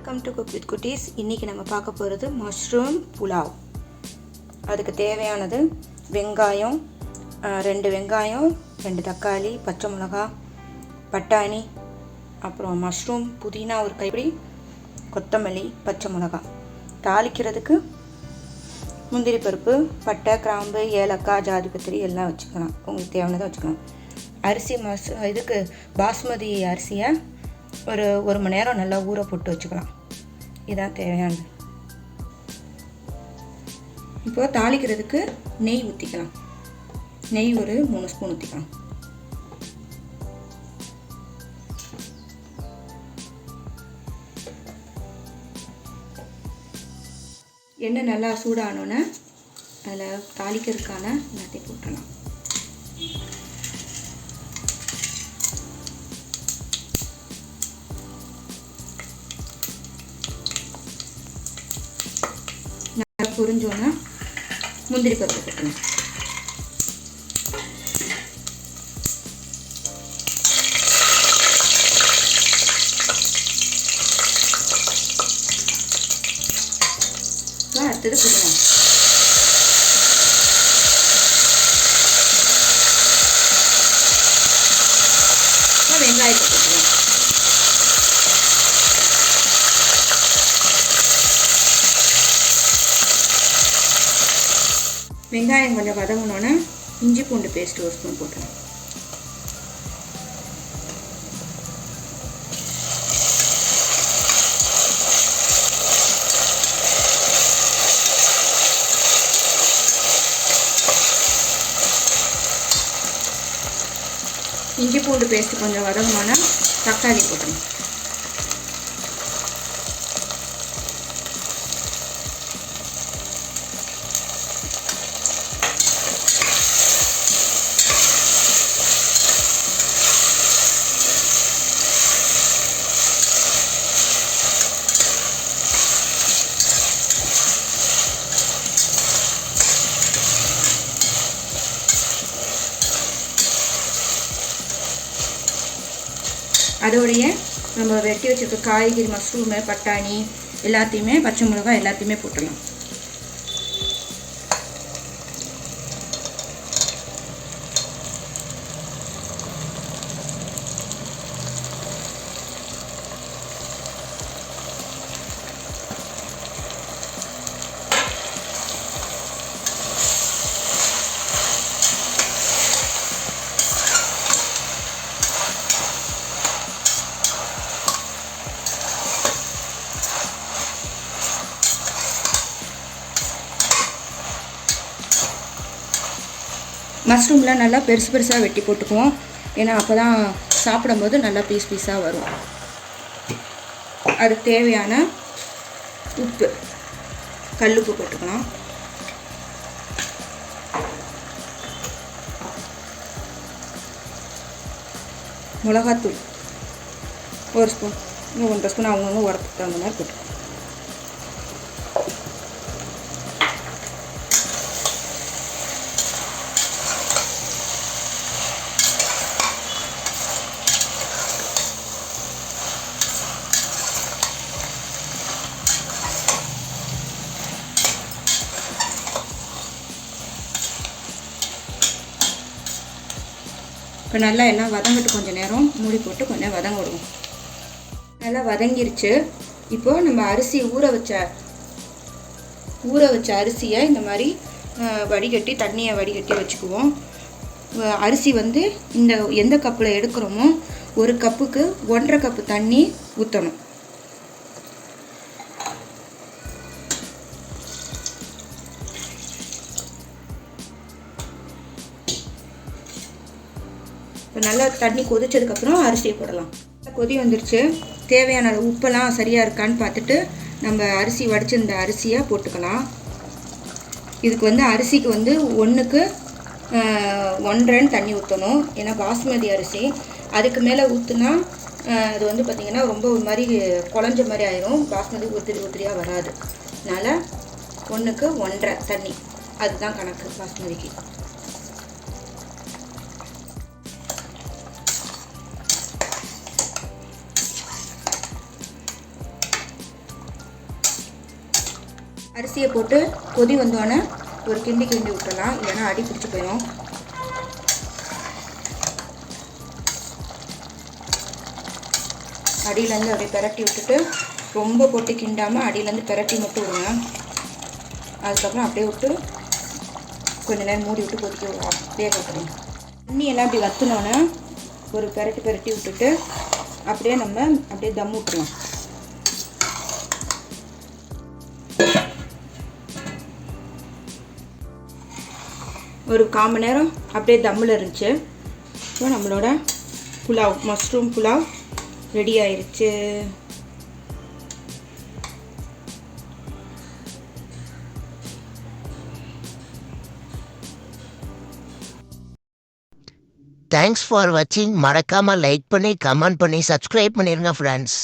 Welcome to cook with குட்டீஸ். இன்றைக்கி நம்ம பார்க்க போகிறது மஷ்ரூம் புலாவ். அதுக்கு தேவையானது வெங்காயம், 2 வெங்காயம், 2 தக்காளி, பச்சை மிளகா, பட்டாணி, அப்புறம் மஷ்ரூம், புதினா ஒரு கைப்பிடி, கொத்தமல்லி, பச்சை மிளகா. தாளிக்கிறதுக்கு முந்திரி பருப்பு, பட்டை, கிராம்பு, ஏலக்காய், ஜாதிபத்திரி எல்லாம் வச்சுக்கலாம். உங்களுக்கு தேவையானதை வச்சுக்கலாம். அரிசி இதுக்கு பாஸ்மதி அரிசியை ஒரு மணி நேரம் நல்லா ஊற போட்டு வச்சுக்கலாம். இதுதான் தேவையானது. இப்போ தாளிக்கிறதுக்கு நெய் ஊற்றிக்கலாம். நெய் ஒரு 3 ஸ்பூன் ஊற்றிக்கலாம். எண்ணெய் நல்லா சூடானோன்னே அதில் தாளிக்கிறதுக்கான எல்லாத்தையும் போட்டுடலாம். நல்லா புரிஞ்சோன்னா முந்திரி பருப்பு போட்டுருங்க. அடுத்தது புதினா. வெங்காயத்தை போட்டுருங்க. வெங்காயம் கொஞ்சம் வதங்கினோன்னே இஞ்சி பூண்டு பேஸ்ட் 1 ஸ்பூன் போட்டுருங்க. இஞ்சி பூண்டு பேஸ்ட் கொஞ்சம் வதங்கினோன்னா தக்காளி போட்டுருங்க. அதோடைய நம்ம வெட்டி வச்சுருக்க காய்கறி, மஷ்ரூமு, பட்டாணி எல்லாத்தையுமே, பச்சை மிளகாய் எல்லாத்தையுமே போட்டுடலாம். மஷ்ரூம்லாம் நல்லா பெருசாக வெட்டி போட்டுக்குவோம். ஏன்னா அப்போ தான் சாப்பிடும்போது நல்லா பீஸாக வரும். அதுக்கு தேவையான உப்பு, கல்லுப்பு போட்டுக்கலாம். மிளகாத்தூள் 1 ஸ்பூன், 1.5 ஸ்பூன் அவங்கவுங்க உரத்துக்கு தகுந்த மாதிரி போட்டுக்கலாம். இப்போ நல்லா எல்லாம் வதங்கிட்டு கொஞ்சம் நேரம் மூடி போட்டு கொஞ்சம் வதங்க விடுவோம். நல்லா வதங்கிருச்சு. இப்போது நம்ம அரிசி ஊற வச்ச அரிசியை இந்த மாதிரி வடிகட்டி, தண்ணியை வடிகட்டி வச்சுக்குவோம். அரிசி இந்த எந்த கப்பில் எடுக்கிறோமோ 1 கப்புக்கு 1.5 கப்பு தண்ணி ஊற்றணும். இப்போ நல்லா தண்ணி கொதிச்சதுக்கப்புறம் அரிசியை போடலாம். கொதி வந்துருச்சு. தேவையான உப்பெல்லாம் சரியாக இருக்கான்னு பார்த்துட்டு நம்ம அரிசி வடிச்சிருந்த அரிசியை போட்டுக்கலாம். இதுக்கு அரிசிக்கு 1க்கு 1.5 தண்ணி ஊற்றணும். ஏன்னா பாஸ்மதி அரிசி. அதுக்கு மேலே ஊற்றுனா அது பார்த்திங்கன்னா ரொம்ப ஒரு மாதிரி குழஞ்ச மாதிரி ஆயிரும். பாஸ்மதி உதிரியாக வராது. அதனால் 1க்கு 1.5 தண்ணி, அதுதான் கணக்கு பாஸ்மதிக்கு. அரிசியை போட்டு கொதி வந்தோடனே ஒரு கிண்டி விட்டுடலாம், இல்லைன்னா அடி பிடிச்சி போயிடும். அடியிலேருந்து அப்படியே பிரட்டி விட்டுட்டு ரொம்ப போட்டு கிண்டாமல் அடியிலேருந்து பிரட்டி மட்டும் விடுங்க. அதுக்கப்புறம் அப்படியே விட்டு கொஞ்சம் நேரம் மூடி விட்டு கொதிக்க வேக விட்டுருங்க. தண்ணியெல்லாம் அப்படி வற்றினோன்னே ஒரு பிரட்டி விட்டுட்டு அப்படியே நம்ம அப்படியே தம் விட்டுருவோம். ஒரு 1/4 மணி நேரம் அப்படியே தம்மில் இருந்துச்சு. ஸோ நம்மளோட புலாவ், மஷ்ரூம் புலாவ் ரெடி ஆயிடுச்சு. தேங்க்ஸ் ஃபார் வாட்சிங். மறக்காமல் லைக் பண்ணி கமெண்ட் பண்ணி சப்ஸ்கிரைப் பண்ணிடுங்க ஃப்ரெண்ட்ஸ்.